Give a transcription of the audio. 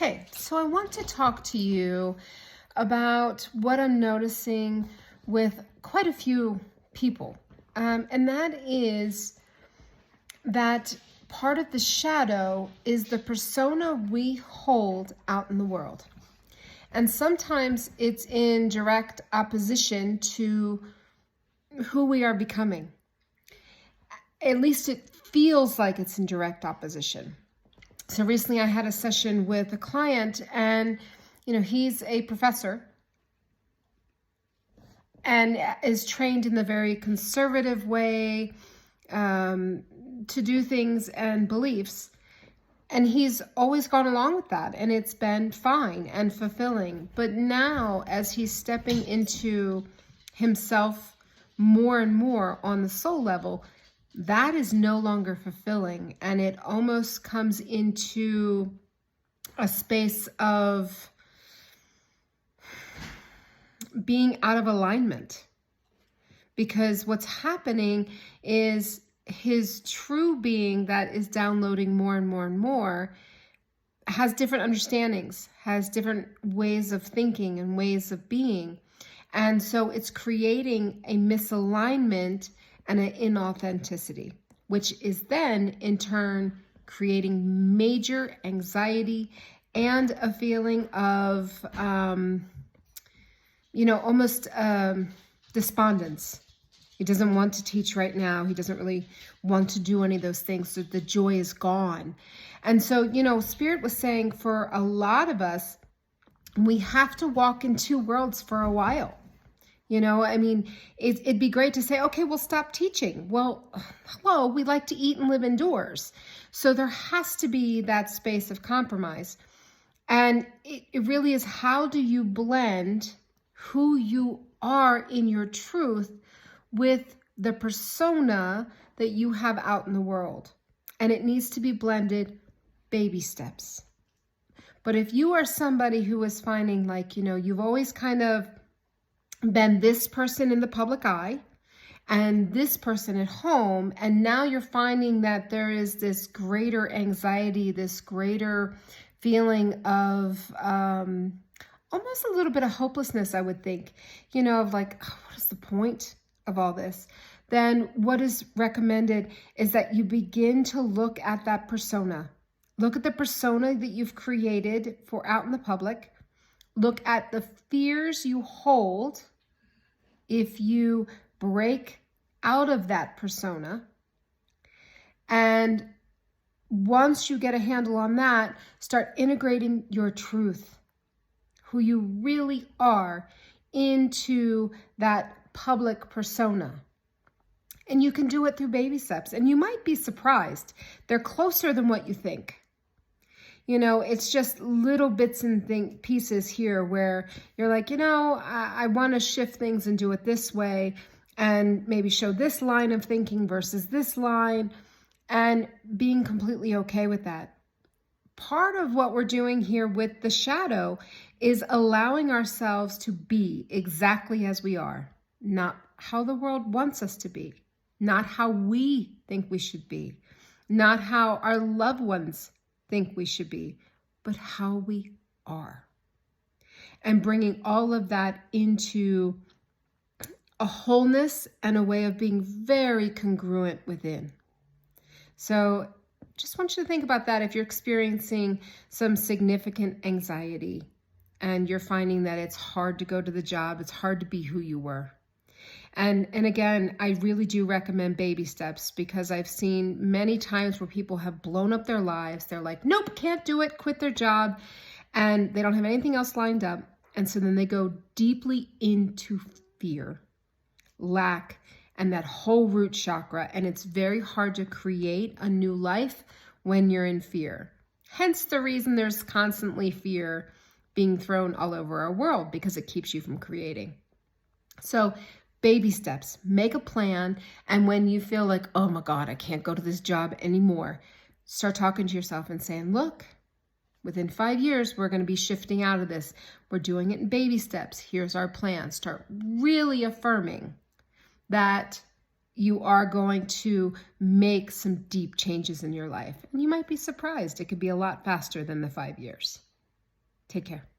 Okay, so I want to talk to you about what I'm noticing with quite a few people. And that is that part of the shadow is the persona we hold out in the world. And sometimes it's in direct opposition to who we are becoming. At least it feels like it's in direct opposition. So recently I had a session with a client, and he's a professor and is trained in the very conservative way to do things and beliefs. And he's always gone along with that, and it's been fine and fulfilling. But now, as he's stepping into himself more and more on the soul level, that is no longer fulfilling, and it almost comes into a space of being out of alignment, because what's happening is his true being that is downloading more and more and more has different understandings, has different ways of thinking and ways of being, and so it's creating a misalignment and an inauthenticity, which is then in turn creating major anxiety and a feeling of, almost despondence. He doesn't want to teach right now. He doesn't really want to do any of those things. So the joy is gone. And so, Spirit was saying for a lot of us, we have to walk in two worlds for a while. It'd be great to say, okay, we'll stop teaching. Well, hello, we like to eat and live indoors. So there has to be that space of compromise. And it really is, how do you blend who you are in your truth with the persona that you have out in the world? And it needs to be blended baby steps. But if you are somebody who is finding you've always kind of been this person in the public eye and this person at home, and now you're finding that there is this greater anxiety, this greater feeling of almost a little bit of hopelessness, I would think, of what is the point of all this? Then what is recommended is that you begin to look at that persona. Look at the persona that you've created for out in the public. Look at the fears you hold if you break out of that persona. And once you get a handle on that, start integrating your truth, who you really are, into that public persona. And you can do it through baby steps. And you might be surprised. They're closer than what you think. It's just little bits and pieces here where you're like, I want to shift things and do it this way, and maybe show this line of thinking versus this line, and being completely okay with that. Part of what we're doing here with the shadow is allowing ourselves to be exactly as we are, not how the world wants us to be, not how we think we should be, not how our loved ones think we should be, but how we are. And bringing all of that into a wholeness and a way of being very congruent within. So just want you to think about that if you're experiencing some significant anxiety and you're finding that it's hard to go to the job, it's hard to be who you were. And again, I really do recommend baby steps, because I've seen many times where people have blown up their lives. They're like, nope, can't do it, quit their job, and they don't have anything else lined up. And so then they go deeply into fear, lack, and that whole root chakra. And it's very hard to create a new life when you're in fear. Hence the reason there's constantly fear being thrown all over our world, because it keeps you from creating. So baby steps, make a plan. And when you feel like, oh my God, I can't go to this job anymore, start talking to yourself and saying, look, within 5 years, we're going to be shifting out of this. We're doing it in baby steps. Here's our plan. Start really affirming that you are going to make some deep changes in your life. And you might be surprised. It could be a lot faster than the 5 years. Take care.